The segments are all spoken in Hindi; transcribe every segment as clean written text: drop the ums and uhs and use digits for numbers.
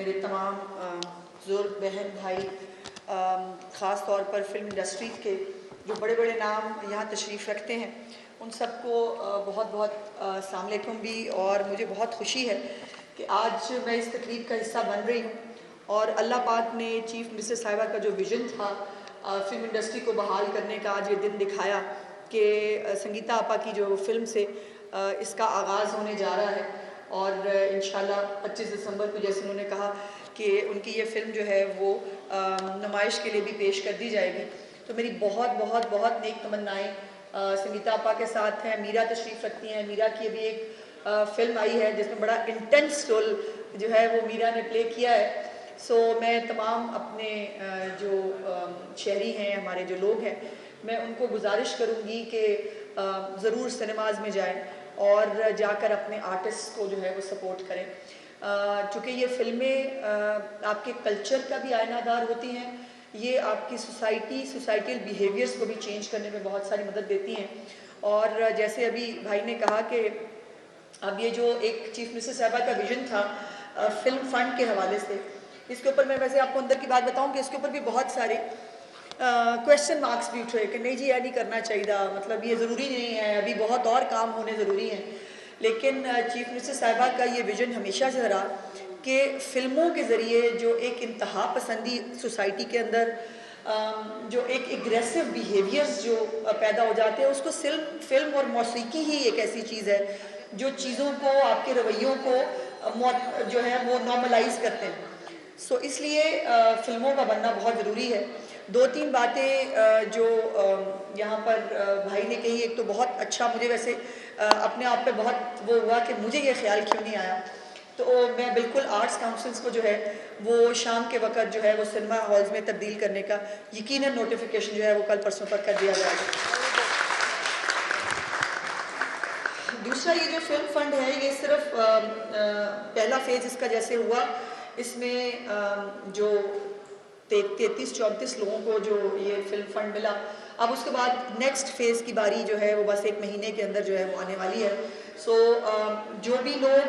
मेरे तमाम बुज़ुर्ग बहन भाई, ख़ास तौर पर फ़िल्म इंडस्ट्री के जो बड़े बड़े नाम यहाँ तशरीफ़ रखते हैं, उन सबको बहुत बहुत अस्सलाम वालेकुम भी। और मुझे बहुत खुशी है कि आज मैं इस तकरीब का हिस्सा बन रही हूँ और अल्लाह पाक ने चीफ़ मिनिस्टर साहिबा का जो विज़न था फ़िल्म इंडस्ट्री को बहाल करने का, आज ये दिन दिखाया कि संगीता आपा की जो फ़िल्म से इसका आगाज़ होने जा रहा है। और इंशाल्लाह 25 दिसंबर को जैसे उन्होंने कहा कि उनकी ये फ़िल्म जो है वो नुमाइश के लिए भी पेश कर दी जाएगी। तो मेरी बहुत बहुत बहुत नेक तमन्नाएँ संगीता आपा के साथ हैं। मीरा तशरीफ़ रखती हैं। मीरा की अभी एक फ़िल्म आई है जिसमें बड़ा इंटेंस रोल जो है वो मीरा ने प्ले किया है। सो मैं तमाम अपने जो शहरी हैं, हमारे जो लोग हैं, मैं उनको गुजारिश करूँगी कि ज़रूर सिनेमाज़ में जाएँ और जाकर अपने आर्टिस्ट को जो है वो सपोर्ट करें। चूँकि ये फ़िल्में आपके कल्चर का भी आयनादार होती हैं, ये आपकी सोसाइटल बिहेवियर्स को भी चेंज करने में बहुत सारी मदद देती हैं। और जैसे अभी भाई ने कहा कि अब ये जो एक चीफ मिनिस्टर साहिबा का विजन था फिल्म फंड के हवाले से, इसके ऊपर मैं वैसे आपको अंदर की बात बताऊं कि इसके ऊपर भी बहुत सारे क्वेश्चन मार्क्स भी उठ रहे कि नहीं जी यह नहीं करना चाहिए, मतलब ये ज़रूरी नहीं है, अभी बहुत और काम होने ज़रूरी हैं। लेकिन चीफ मिनिस्टर साहिबा का ये विजन हमेशा से रहा कि फ़िल्मों के ज़रिए जो एक इंतहा पसंदी सोसाइटी के अंदर जो एक एग्रेसिव बिहेवियर्स जो पैदा हो जाते हैं, उसको फिल्म और मौसीकी ही एक ऐसी चीज़ है जो चीज़ों को, आपके रवैयों को जो है वो नॉर्मलाइज करते हैं। सो इसलिए फ़िल्मों का बनना बहुत ज़रूरी है। दो तीन बातें जो यहाँ पर भाई ने कही, एक तो बहुत अच्छा, मुझे वैसे अपने आप पे बहुत वो हुआ कि मुझे ये ख्याल क्यों नहीं आया। तो मैं बिल्कुल आर्ट्स काउंसिल्स को जो है वो शाम के वक़्त जो है वो सिनेमा हॉल्स में तब्दील करने का यकीनन नोटिफिकेशन जो है वो कल परसों तक कर दिया जाएगा। दूसरा, ये जो फिल्म फंड है ये सिर्फ पहला फेज़ इसका जैसे हुआ, इसमें जो 33-34 लोगों को जो ये फिल्म फंड मिला, अब उसके बाद नेक्स्ट फेज़ की बारी जो है वो बस 1 महीने के अंदर जो है वो आने वाली है। सो जो भी लोग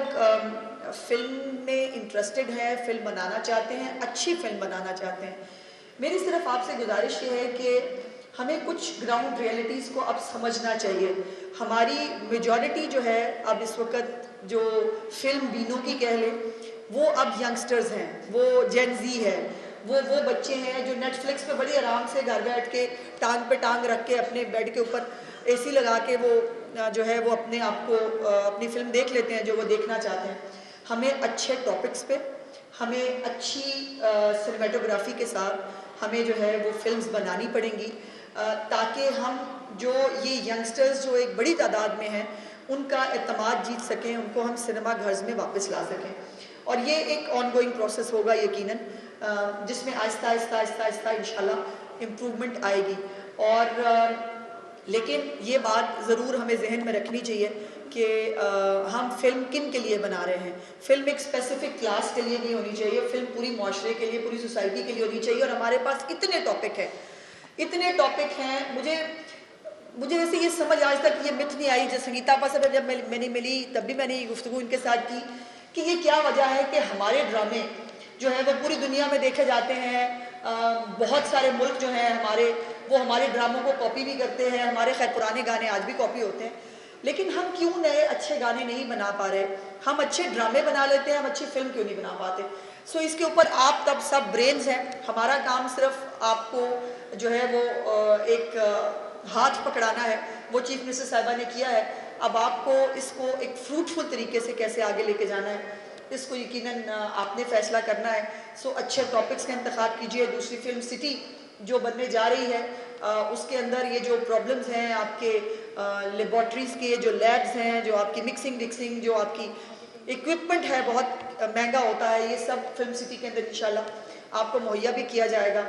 फिल्म में इंटरेस्टेड हैं, फिल्म बनाना चाहते हैं, अच्छी फिल्म बनाना चाहते हैं, मेरी सिर्फ आपसे गुजारिश ये है कि हमें कुछ ग्राउंड रियलिटीज़ को अब समझना चाहिए। हमारी मेजॉरिटी जो है अब इस वक्त जो फिल्म बीनों की कह लें, वो अब यंगस्टर्स हैं, वो जेन ज़ी है, वो बच्चे हैं जो नेटफ्लिक्स पे बड़ी आराम से घर बैठ के टांग पे टांग रख के अपने बेड के ऊपर एसी लगा के वो जो है वो अपने आप को अपनी फिल्म देख लेते हैं जो वो देखना चाहते हैं। हमें अच्छे टॉपिक्स पे, हमें अच्छी सिनेमेटोग्राफी के साथ हमें जो है वो फिल्म्स बनानी पड़ेंगी ताकि हम जो ये यंगस्टर्स जो एक बड़ी तादाद में हैं उनका एतमाद जीत सकें, उनको हम सिनेमा घर्स में वापस ला सकें। और ये एक ऑनगोइंग प्रोसेस होगा यकीनन, जिसमें आहिस्ता आहिस्ता आहिस्ता आहिस्ता इंशाल्लाह इम्प्रूवमेंट आएगी। और लेकिन ये बात ज़रूर हमें जहन में रखनी चाहिए कि हम फिल्म किन के लिए बना रहे हैं। फिल्म एक स्पेसिफिक क्लास के लिए नहीं होनी चाहिए, फिल्म पूरी माशरे के लिए, पूरी सोसाइटी के लिए होनी चाहिए। और हमारे पास इतने टॉपिक हैं, मुझे वैसे ये समझ आज तक ये मिथ नहीं आई, जब संगीता आपा से जब मैंने मिली तब भी मैंने ये गुफ्तगू इनके साथ की कि ये क्या वजह है कि हमारे ड्रामे जो है वो पूरी दुनिया में देखे जाते हैं। बहुत सारे मुल्क जो हैं हमारे, वो हमारे ड्रामों को कॉपी भी करते हैं। हमारे खैर पुराने गाने आज भी कॉपी होते हैं, लेकिन हम क्यों नए अच्छे गाने नहीं बना पा रहे? हम अच्छे ड्रामे बना लेते हैं, हम अच्छी फिल्म क्यों नहीं बना पाते? सो इसके ऊपर आप तब सब ब्रेन्स हैं, हमारा काम सिर्फ आपको जो है वो एक हाथ पकड़ाना है। वो चीफ मिनिस्टर साहिबा ने किया है, अब आपको इसको एक फ्रूटफुल तरीके से कैसे आगे लेके जाना है इसको यकीनन आपने फैसला करना है। सो अच्छे टॉपिक्स का इंतखाब कीजिए। दूसरी फिल्म सिटी जो बनने जा रही है उसके अंदर ये जो प्रॉब्लम्स हैं आपके लेबॉर्ट्रीज़ के, जो लैब्स हैं, जो आपकी मिक्सिंग जो आपकी इक्विपमेंट है बहुत महंगा होता है, ये सब फिल्म सिटी के अंदर इंशाल्लाह आपको मुहैया भी किया जाएगा।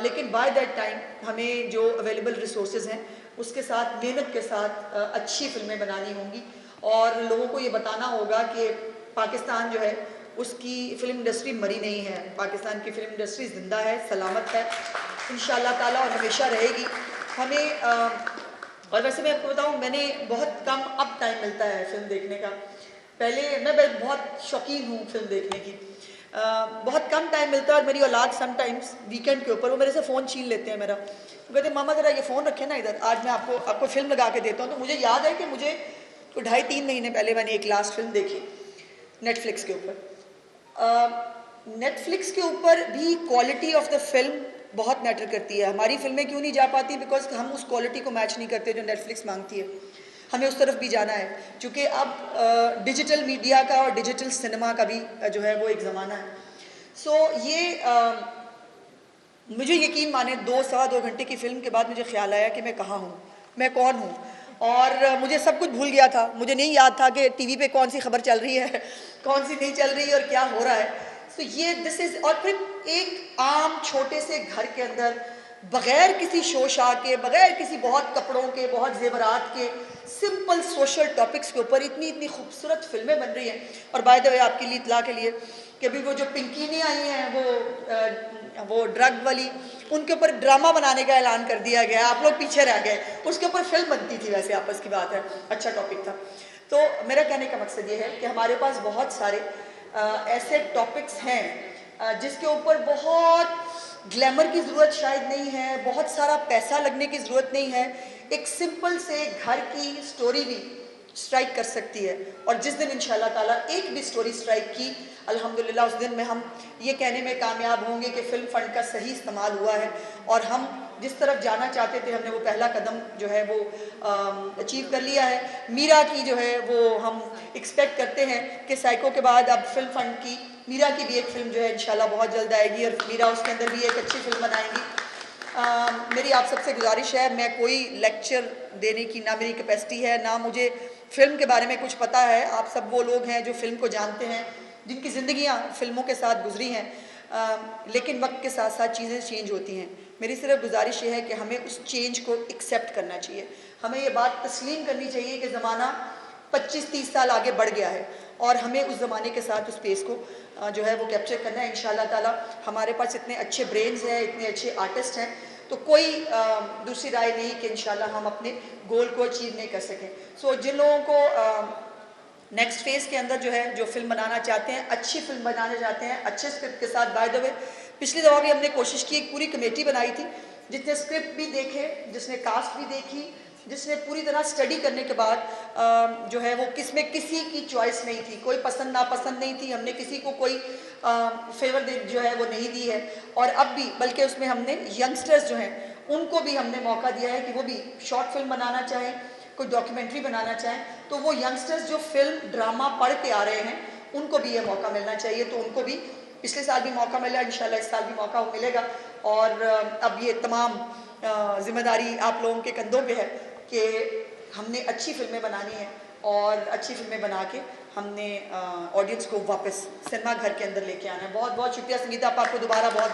लेकिन बाय दैट टाइम हमें जो अवेलेबल रिसोर्सेज हैं उसके साथ मेहनत के साथ अच्छी फिल्में बनानी होंगी और लोगों को ये बताना होगा कि पाकिस्तान जो है उसकी फ़िल्म इंडस्ट्री मरी नहीं है। पाकिस्तान की फ़िल्म इंडस्ट्री ज़िंदा है, सलामत है इंशाअल्लाह ताला और हमेशा रहेगी। हमें और वैसे मैं आपको बताऊं, मैंने बहुत कम अब टाइम मिलता है फ़िल्म देखने का। पहले मैं बहुत शौकीन हूँ फ़िल्म देखने की, बहुत कम टाइम मिलता है और मेरी औलाद समटाइम्स वीकेंड के ऊपर वो मेरे से फ़ोन छीन लेते हैं मेरा, वो कहते हैं मामा ज़रा ये फ़ोन रखे ना इधर, आज मैं आपको फ़िल्म लगा के देता हूँ। तो मुझे याद है कि मुझे 2.5-3 महीने पहले मैंने एक लास्ट फिल्म देखी नेटफ्लिक्स के ऊपर। नेटफ्लिक्स के ऊपर भी क्वालिटी ऑफ द फिल्म बहुत मैटर करती है। हमारी फिल्में क्यों नहीं जा पाती? बिकॉज हम उस क्वालिटी को मैच नहीं करते जो नेटफ्लिक्स मांगती है। हमें उस तरफ भी जाना है, क्योंकि अब डिजिटल मीडिया का और डिजिटल सिनेमा का भी जो है वो एक ज़माना है। सो ये मुझे यकीन माने 2-2.25 घंटे की फ़िल्म के बाद मुझे ख्याल आया कि मैं कहाँ हूँ, मैं कौन हूँ, और मुझे सब कुछ भूल गया था। मुझे नहीं याद था कि टीवी पे कौन सी खबर चल रही है, कौन सी नहीं चल रही है और क्या हो रहा है। तो ये दिस इज़, और फिर एक आम छोटे से घर के अंदर बग़ैर किसी शोशा के, बग़ैर किसी बहुत कपड़ों के, बहुत जेवरात के, सिंपल सोशल टॉपिक्स के ऊपर इतनी इतनी खूबसूरत फिल्में बन रही हैं। और बाय द वे आपके लिए इत्तला के लिए कि अभी वो जो पिंकी ने आई हैं वो ड्रग वाली, उनके ऊपर ड्रामा बनाने का ऐलान कर दिया गया, आप लोग पीछे रह गए। उसके ऊपर फिल्म बनती थी, वैसे आपस की बात है, अच्छा टॉपिक था। तो मेरा कहने का मकसद ये है कि हमारे पास बहुत सारे ऐसे टॉपिक्स हैं जिसके ऊपर बहुत ग्लैमर की ज़रूरत शायद नहीं है, बहुत सारा पैसा लगने की ज़रूरत नहीं है, एक सिंपल से घर की स्टोरी भी स्ट्राइक कर सकती है। और जिस दिन इंशाल्लाह ताला एक भी स्टोरी स्ट्राइक की, अल्हम्दुलिल्लाह उस दिन में हम ये कहने में कामयाब होंगे कि फ़िल्म फ़ंड का सही इस्तेमाल हुआ है और हम जिस तरफ जाना चाहते थे हमने वो पहला कदम जो है वो अचीव कर लिया है। मीरा की जो है वो हम एक्सपेक्ट करते हैं कि साइको के बाद अब फ़िल्म फ़ंड की मीरा की भी एक फ़िल्म जो है इंशाल्लाह बहुत जल्द आएगी और मीरा उसके अंदर भी एक अच्छी फ़िल्म बनाएंगी। मेरी आप सबसे गुजारिश है, मैं कोई लेक्चर देने की ना मेरी कैपेसिटी है, ना मुझे फ़िल्म के बारे में कुछ पता है। आप सब वो लोग हैं जो फ़िल्म को जानते हैं, जिनकी ज़िंदगियाँ फ़िल्मों के साथ गुजरी हैं, लेकिन वक्त के साथ साथ चीज़ें चेंज होती हैं। मेरी सिर्फ गुजारिश ये है कि हमें उस चेंज को एक्सेप्ट करना चाहिए, हमें ये बात तस्लीम करनी चाहिए कि ज़माना 25-30 साल आगे बढ़ गया है और हमें उस ज़माने के साथ उस पेस को जो है वो कैप्चर करना है। इंशाल्लाह ताला हमारे पास इतने अच्छे ब्रेन्स हैं, इतने अच्छे आर्टिस्ट हैं, तो कोई दूसरी राय नहीं कि इंशाल्लाह हम अपने गोल को अचीव नहीं कर सकें। सो जिन लोगों को नेक्स्ट फेज़ के अंदर जो है जो फिल्म बनाना चाहते हैं, अच्छी फिल्म बनाना चाहते हैं, अच्छे स्क्रिप्ट के साथ, बाय द वे पिछली दफ़ा भी हमने कोशिश की, एक पूरी कमेटी बनाई थी जिसने स्क्रिप्ट भी देखे, जिसने कास्ट भी देखी, जिसने पूरी तरह स्टडी करने के बाद जो है वो किसमें किसी की चॉइस नहीं थी, कोई पसंद नापसंद नहीं थी, हमने किसी को कोई फेवर जो है वो नहीं दी है। और अब भी बल्कि उसमें हमने यंगस्टर्स जो हैं उनको भी हमने मौका दिया है कि वो भी शॉर्ट फिल्म बनाना चाहें, कोई डॉक्यूमेंट्री बनाना चाहें, तो वो यंगस्टर्स जो फिल्म ड्रामा पढ़ के आ रहे हैं उनको भी ये मौका मिलना चाहिए। तो उनको भी पिछले साल भी मौका मिला, इंशाल्लाह इस साल भी मौका मिलेगा। और अब ये तमाम जिम्मेदारी आप लोगों के कंधों पे है कि हमने अच्छी फिल्में बनानी है और अच्छी फिल्में बना के हमने ऑडियंस को वापस सिनेमा घर के अंदर लेके आना है। बहुत बहुत शुक्रिया संगीता, आपको दोबारा बहुत